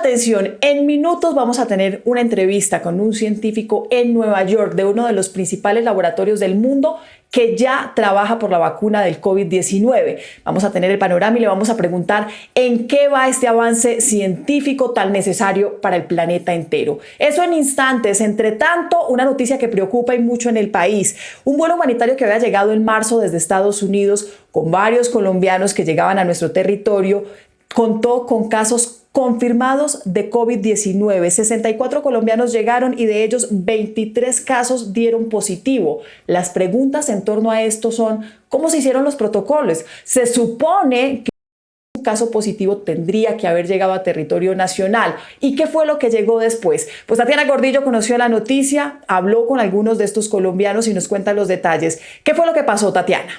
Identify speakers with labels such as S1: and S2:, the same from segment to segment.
S1: atención, en minutos vamos a tener una entrevista con un científico en Nueva York de uno de los principales laboratorios del mundo que ya trabaja por la vacuna del COVID-19. Vamos a tener el panorama y le vamos a preguntar en qué va este avance científico tan necesario para el planeta entero. Eso en instantes. Entre tanto, una noticia que preocupa y mucho en el país. Un vuelo humanitario que había llegado en marzo desde Estados Unidos con varios colombianos que llegaban a nuestro territorio contó con casos confirmados de COVID-19. 64 colombianos llegaron y de ellos 23 casos dieron positivo. Las preguntas en torno a esto son: ¿cómo se hicieron los protocolos? Se supone que un caso positivo tendría que haber llegado a territorio nacional. ¿Y qué fue lo que llegó después? Pues Tatiana Gordillo conoció la noticia, habló con algunos de estos colombianos y nos cuenta los detalles. ¿Qué fue lo que pasó, Tatiana?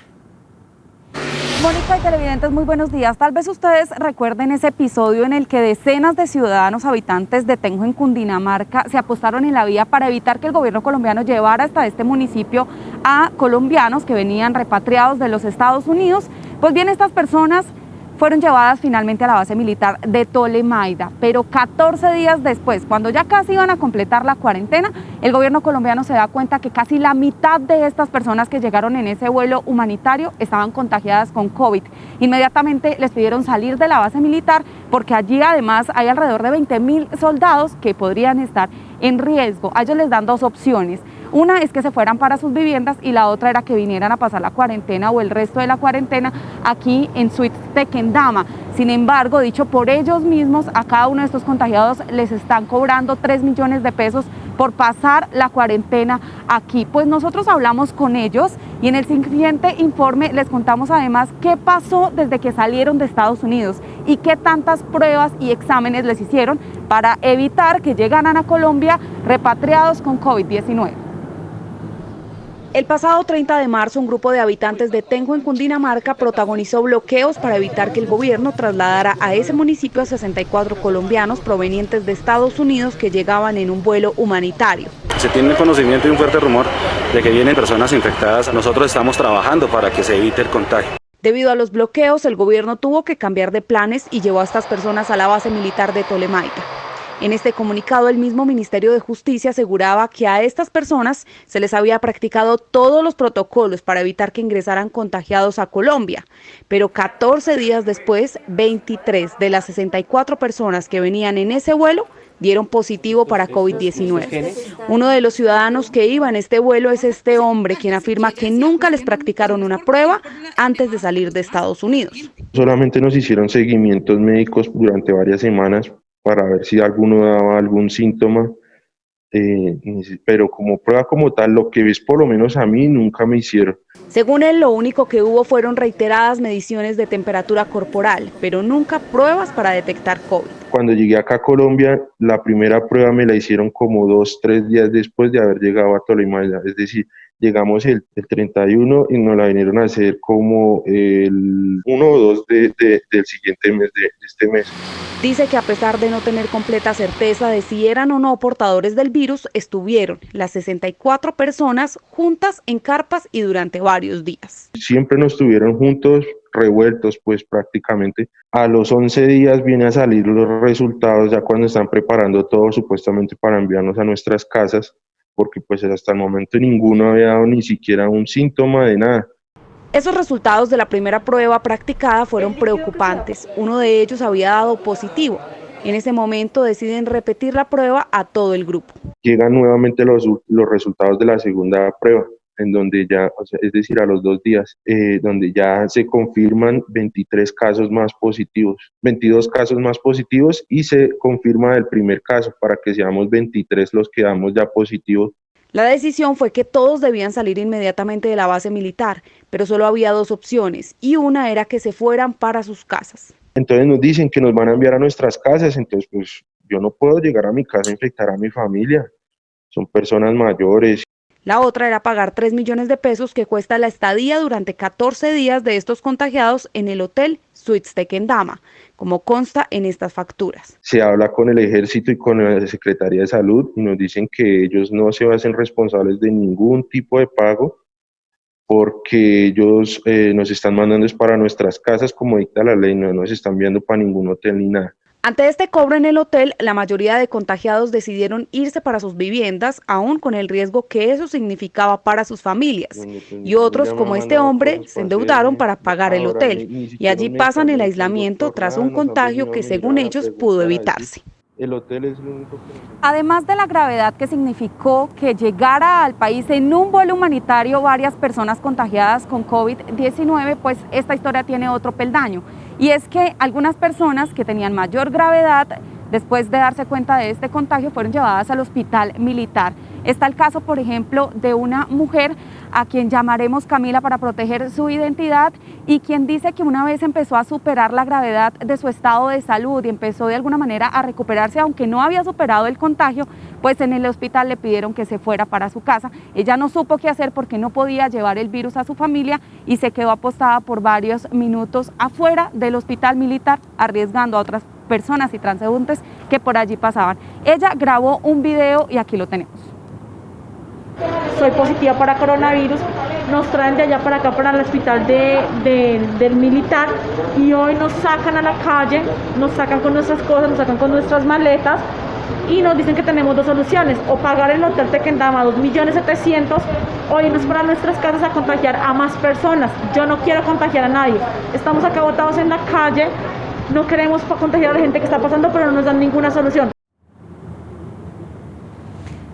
S2: Mónica y televidentes, muy buenos días. Tal vez ustedes recuerden ese episodio en el que decenas de ciudadanos habitantes de Tenjo, en Cundinamarca, se apostaron en la vía para evitar que el gobierno colombiano llevara hasta este municipio a colombianos que venían repatriados de los Estados Unidos. Pues bien, estas personas fueron llevadas finalmente a la base militar de Tolemaida, pero 14 días después, cuando ya casi iban a completar la cuarentena, el gobierno colombiano se da cuenta que casi la mitad de estas personas que llegaron en ese vuelo humanitario estaban contagiadas con COVID. Inmediatamente les pidieron salir de la base militar porque allí además hay alrededor de 20.000 soldados que podrían estar en riesgo. A ellos les dan dos opciones. Una es que se fueran para sus viviendas y la otra era que vinieran a pasar la cuarentena o el resto de la cuarentena aquí en Suites Tequendama. Sin embargo, dicho por ellos mismos, a cada uno de estos contagiados les están cobrando 3 millones de pesos por pasar la cuarentena aquí. Pues nosotros hablamos con ellos y en el siguiente informe les contamos además qué pasó desde que salieron de Estados Unidos y qué tantas pruebas y exámenes les hicieron para evitar que llegaran a Colombia repatriados con COVID-19. El pasado 30 de marzo, un grupo de habitantes de Tenjo, en Cundinamarca, protagonizó bloqueos para evitar que el gobierno trasladara a ese municipio a 64 colombianos provenientes de Estados Unidos que llegaban en un vuelo humanitario.
S3: Se tiene conocimiento y un fuerte rumor de que vienen personas infectadas. Nosotros estamos trabajando para que se evite el contagio.
S2: Debido a los bloqueos, el gobierno tuvo que cambiar de planes y llevó a estas personas a la base militar de Tolemaida. En este comunicado, el mismo Ministerio de Justicia aseguraba que a estas personas se les había practicado todos los protocolos para evitar que ingresaran contagiados a Colombia. Pero 14 días después, 23 de las 64 personas que venían en ese vuelo dieron positivo para COVID-19. Uno de los ciudadanos que iba en este vuelo es este hombre, quien afirma que nunca les practicaron una prueba antes de salir de Estados Unidos.
S4: Solamente nos hicieron seguimientos médicos durante varias semanas para ver si alguno daba algún síntoma, pero como prueba como tal, lo que ves por lo menos a mí, nunca me hicieron.
S2: Según él, lo único que hubo fueron reiteradas mediciones de temperatura corporal, pero nunca pruebas para detectar COVID.
S4: Cuando llegué acá a Colombia, la primera prueba me la hicieron como 2-3 días después de haber llegado a Tolemaida, es decir, llegamos el 31 y nos la vinieron a hacer como el 1 o 2 del siguiente mes, de este mes.
S2: Dice que a pesar de no tener completa certeza de si eran o no portadores del virus, estuvieron las 64 personas juntas en carpas y durante varios días.
S4: Siempre nos tuvieron juntos, revueltos, pues prácticamente. A los 11 días vienen a salir los resultados, ya cuando están preparando todo supuestamente para enviarnos a nuestras casas, porque pues hasta el momento ninguno había dado ni siquiera un síntoma de nada.
S2: Esos resultados de la primera prueba practicada fueron preocupantes. Uno de ellos había dado positivo. En ese momento deciden repetir la prueba a todo el grupo.
S4: Llegan nuevamente los resultados de la segunda prueba, en donde ya, o sea, es decir, a los 2 días, donde ya se confirman 23 casos más positivos, 22 casos más positivos y se confirma el primer caso para que seamos 23 los que damos ya positivos.
S2: La decisión fue que todos debían salir inmediatamente de la base militar, pero solo había dos opciones y una era que se fueran para sus casas.
S4: Entonces nos dicen que nos van a enviar a nuestras casas, entonces pues yo no puedo llegar a mi casa a infectar a mi familia, son personas mayores.
S2: La otra era pagar 3 millones de pesos que cuesta la estadía durante 14 días de estos contagiados en el hotel Suites Tequendama, como consta en estas facturas.
S4: Se habla con el ejército y con la Secretaría de Salud y nos dicen que ellos no se hacen responsables de ningún tipo de pago porque ellos nos están mandando es para nuestras casas como dicta la ley, no nos están enviando para ningún hotel ni nada.
S2: Ante este cobro en el hotel, la mayoría de contagiados decidieron irse para sus viviendas, aún con el riesgo que eso significaba para sus familias. Y
S4: Me
S2: otros, como
S4: llamaban
S2: este
S4: a
S2: hombre,
S4: cosas
S2: se
S4: para
S2: endeudaron
S4: hacerme,
S2: para pagar el
S4: ahora
S2: hotel.
S4: ni
S2: Y
S4: siquiera
S2: allí
S4: un mes,
S2: pasan el
S4: el
S2: aislamiento
S4: doctor
S2: tras un
S4: Ramos han
S2: contagio
S4: venido a
S2: que,
S4: mirar,
S2: según
S4: a
S2: ellos, pudo
S4: preguntar, a decir,
S2: evitarse.
S4: el hotel es lo único que
S2: Además de la gravedad que significó que llegara al país en un vuelo humanitario varias personas contagiadas con COVID-19, pues esta historia tiene otro peldaño. Y es que algunas personas que tenían mayor gravedad, después de darse cuenta de este contagio, fueron llevadas al hospital militar. Está el caso, por ejemplo, de una mujer a quien llamaremos Camila para proteger su identidad y quien dice que una vez empezó a superar la gravedad de su estado de salud y empezó de alguna manera a recuperarse, aunque no había superado el contagio, pues en el hospital le pidieron que se fuera para su casa. Ella no supo qué hacer porque no podía llevar el virus a su familia y se quedó apostada por varios minutos afuera del hospital militar, arriesgando a otras personas y transeúntes que por allí pasaban. Ella grabó un video y aquí lo tenemos.
S5: Soy positiva para coronavirus, nos traen de allá para acá, para el hospital del militar, y hoy nos sacan a la calle, nos sacan con nuestras cosas, nos sacan con nuestras maletas y nos dicen que tenemos dos soluciones: o pagar el hotel Tequendama 2.700.000 o irnos para nuestras casas a contagiar a más personas. Yo no quiero contagiar a nadie, estamos acá botados en la calle, no queremos contagiar a la gente que está pasando, pero no nos dan ninguna solución.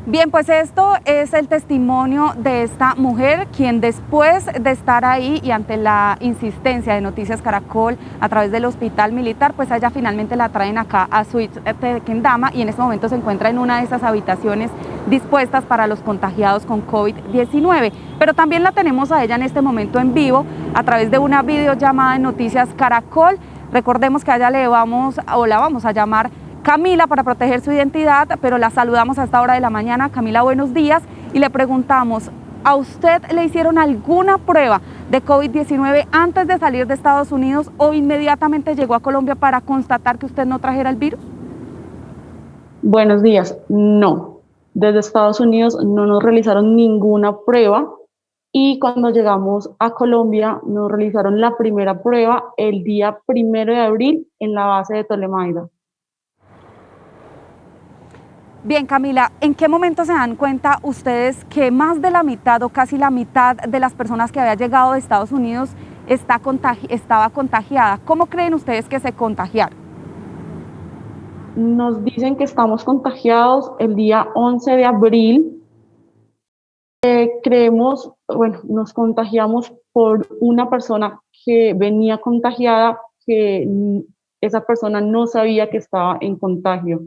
S2: Bien, pues esto es el testimonio de esta mujer, quien después de estar ahí y ante la insistencia de Noticias Caracol a través del hospital militar, pues a ella finalmente la traen acá a Suites Tequendama y en este momento se encuentra en una de esas habitaciones dispuestas para los contagiados con COVID-19. Pero también la tenemos a ella en este momento en vivo a través de una videollamada en Noticias Caracol. Recordemos que a ella la vamos a llamar Camila para proteger su identidad, pero la saludamos a esta hora de la mañana. Camila, buenos días, y le preguntamos, ¿a usted le hicieron alguna prueba de COVID-19 antes de salir de Estados Unidos o inmediatamente llegó a Colombia para constatar que usted no trajera el virus?
S6: Buenos días, no. Desde Estados Unidos no nos realizaron ninguna prueba y cuando llegamos a Colombia nos realizaron la primera prueba el día 1 de abril en la base de Tolemaida.
S2: Bien, Camila, ¿en qué momento se dan cuenta ustedes que más de la mitad o casi la mitad de las personas que había llegado de Estados Unidos estaba contagiada? ¿Cómo creen ustedes que se contagiaron?
S6: Nos dicen que estamos contagiados el día 11 de abril. Nos contagiamos por una persona que venía contagiada, que esa persona no sabía que estaba en contagio.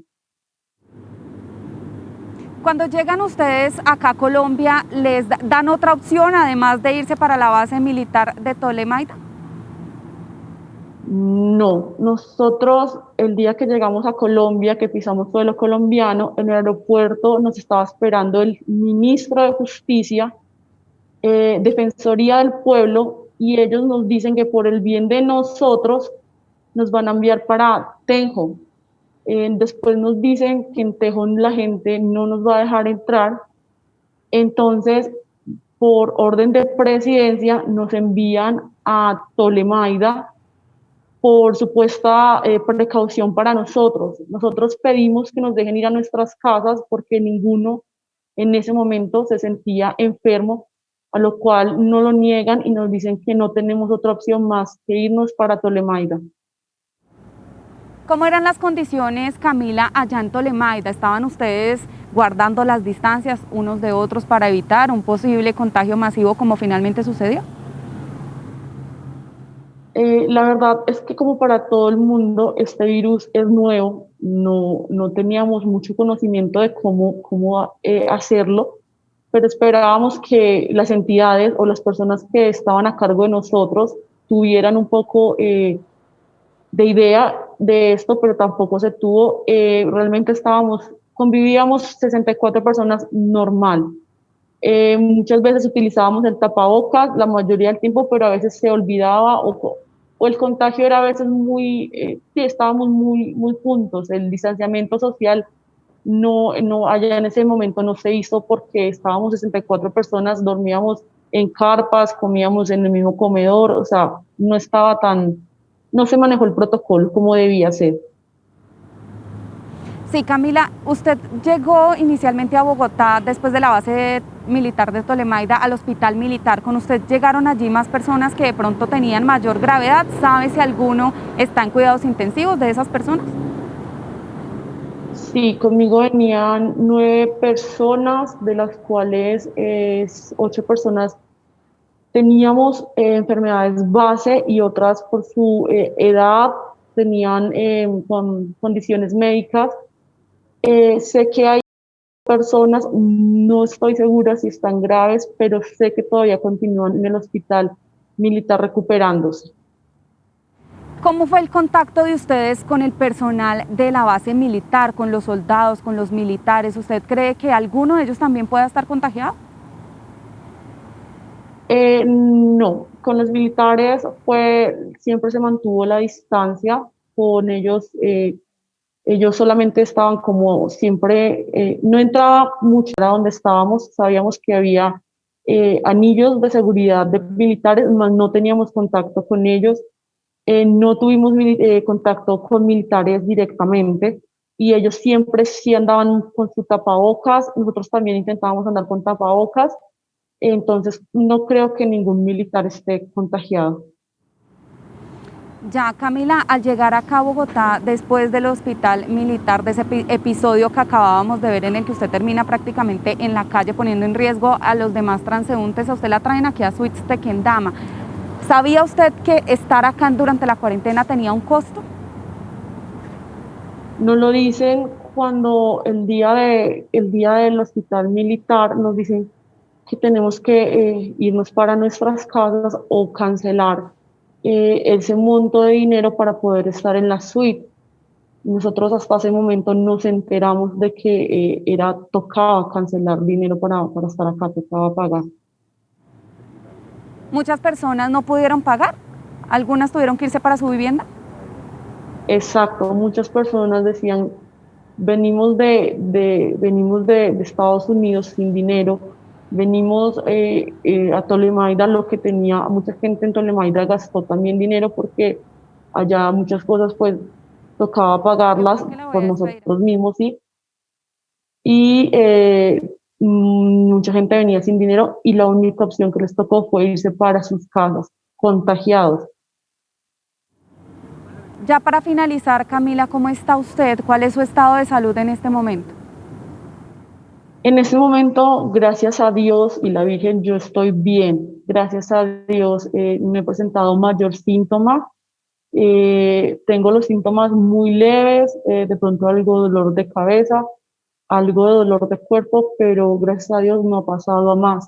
S2: Cuando llegan ustedes acá a Colombia, ¿les dan otra opción además de irse para la base militar de Tolemaida?
S6: No, nosotros el día que llegamos a Colombia, que pisamos suelo colombiano, en el aeropuerto nos estaba esperando el ministro de Justicia, Defensoría del Pueblo, y ellos nos dicen que por el bien de nosotros nos van a enviar para Tenjo. Después nos dicen que en Tejón la gente no nos va a dejar entrar, entonces por orden de presidencia nos envían a Tolemaida por supuesta precaución para nosotros. Nosotros pedimos que nos dejen ir a nuestras casas porque ninguno en ese momento se sentía enfermo, a lo cual no lo niegan y nos dicen que no tenemos otra opción más que irnos para Tolemaida.
S2: ¿Cómo eran las condiciones, Camila, allá en Tolemaida? ¿Estaban ustedes guardando las distancias unos de otros para evitar un posible contagio masivo como finalmente sucedió?
S6: La verdad es que como para todo el mundo este virus es nuevo, no teníamos mucho conocimiento de cómo hacerlo, pero esperábamos que las entidades o las personas que estaban a cargo de nosotros tuvieran un poco de idea de esto, pero tampoco se tuvo. Realmente convivíamos 64 personas normal. Muchas veces utilizábamos el tapabocas la mayoría del tiempo, pero a veces se olvidaba o el contagio era a veces sí, estábamos muy juntos. El distanciamiento social allá en ese momento no se hizo porque estábamos 64 personas, dormíamos en carpas, comíamos en el mismo comedor, o sea, no se manejó el protocolo como debía ser.
S2: Sí, Camila, usted llegó inicialmente a Bogotá después de la base militar de Tolemaida al hospital militar. ¿Con usted llegaron allí más personas que de pronto tenían mayor gravedad? ¿Sabe si alguno está en cuidados intensivos de esas personas?
S6: Sí, conmigo venían 9 personas, de las cuales 8 personas teníamos enfermedades base y otras por su edad tenían condiciones médicas. Sé que hay personas, no estoy segura si están graves, pero sé que todavía continúan en el hospital militar recuperándose.
S2: ¿Cómo fue el contacto de ustedes con el personal de la base militar, con los soldados, con los militares? ¿Usted cree que alguno de ellos también pueda estar contagiado?
S6: No, con los militares siempre se mantuvo la distancia, con ellos, ellos solamente estaban como siempre, no entraba mucho a donde estábamos, sabíamos que había anillos de seguridad de militares, mas no teníamos contacto con ellos, no tuvimos contacto con militares directamente y ellos siempre sí andaban con su tapabocas, nosotros también intentábamos andar con tapabocas. Entonces, no creo que ningún militar esté contagiado.
S2: Ya, Camila, al llegar acá a Bogotá, después del hospital militar, de ese episodio que acabábamos de ver en el que usted termina prácticamente en la calle poniendo en riesgo a los demás transeúntes, a usted la traen aquí a Suites Tequendama. ¿Sabía usted que estar acá durante la cuarentena tenía un costo?
S6: Nos lo dicen cuando el día del hospital militar nos dicen que tenemos que irnos para nuestras casas o cancelar ese monto de dinero para poder estar en la suite. Nosotros hasta ese momento nos enteramos de que tocaba cancelar dinero para estar acá, tocaba pagar.
S2: Muchas personas no pudieron pagar, algunas tuvieron que irse para su vivienda.
S6: Exacto, muchas personas decían, venimos de Estados Unidos sin dinero, venimos a Tolemaida, lo que tenía mucha gente en Tolemaida gastó también dinero porque allá muchas cosas pues tocaba pagarlas
S2: Yo creo que la voy
S6: por
S2: a despedir.
S6: nosotros mismos, ¿sí? Y mucha gente venía sin dinero y la única opción que les tocó fue irse para sus casas, contagiados.
S2: Ya para finalizar, Camila, ¿cómo está usted? ¿Cuál es su estado de salud en este momento?
S6: En este momento, gracias a Dios y la Virgen, yo estoy bien. Gracias a Dios, no he presentado mayor síntoma. Tengo los síntomas muy leves, de pronto algo de dolor de cabeza, algo de dolor de cuerpo, pero gracias a Dios no ha pasado a más.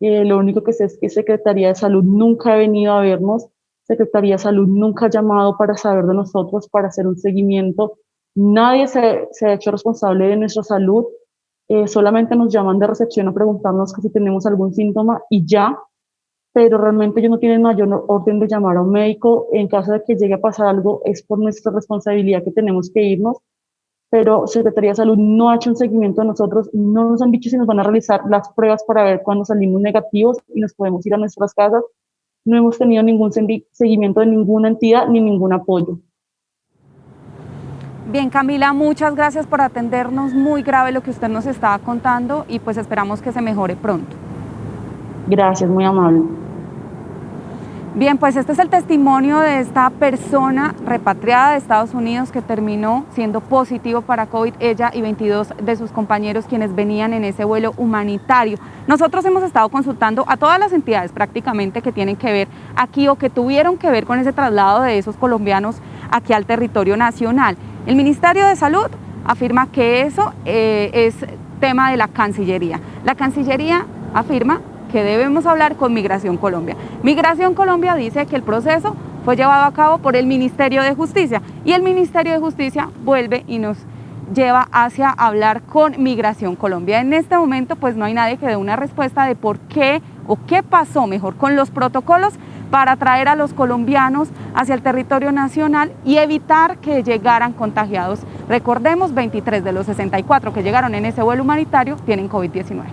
S6: Lo único que sé es que Secretaría de Salud nunca ha venido a vernos, Secretaría de Salud nunca ha llamado para saber de nosotros, para hacer un seguimiento. Nadie se ha hecho responsable de nuestra salud. Solamente nos llaman de recepción a preguntarnos que si tenemos algún síntoma y ya, pero realmente ellos no tienen mayor orden de llamar a un médico. En caso de que llegue a pasar algo, es por nuestra responsabilidad que tenemos que irnos, pero Secretaría de Salud no ha hecho un seguimiento de nosotros, no nos han dicho si nos van a realizar las pruebas para ver cuándo salimos negativos y nos podemos ir a nuestras casas. No hemos tenido ningún seguimiento de ninguna entidad ni ningún apoyo.
S2: Bien, Camila, muchas gracias por atendernos. Muy grave lo que usted nos estaba contando y pues esperamos que se mejore pronto.
S6: Gracias, muy amable.
S2: Bien, pues este es el testimonio de esta persona repatriada de Estados Unidos que terminó siendo positivo para COVID, ella y 22 de sus compañeros quienes venían en ese vuelo humanitario. Nosotros hemos estado consultando a todas las entidades prácticamente que tienen que ver aquí o que tuvieron que ver con ese traslado de esos colombianos aquí al territorio nacional. El Ministerio de Salud afirma que eso es tema de la Cancillería. La Cancillería afirma que debemos hablar con Migración Colombia. Migración Colombia dice que el proceso fue llevado a cabo por el Ministerio de Justicia y el Ministerio de Justicia vuelve y nos lleva hacia hablar con Migración Colombia. En este momento pues no hay nadie que dé una respuesta de por qué o qué pasó mejor con los protocolos para traer a los colombianos hacia el territorio nacional y evitar que llegaran contagiados. Recordemos, 23 de los 64 que llegaron en ese vuelo humanitario tienen COVID-19.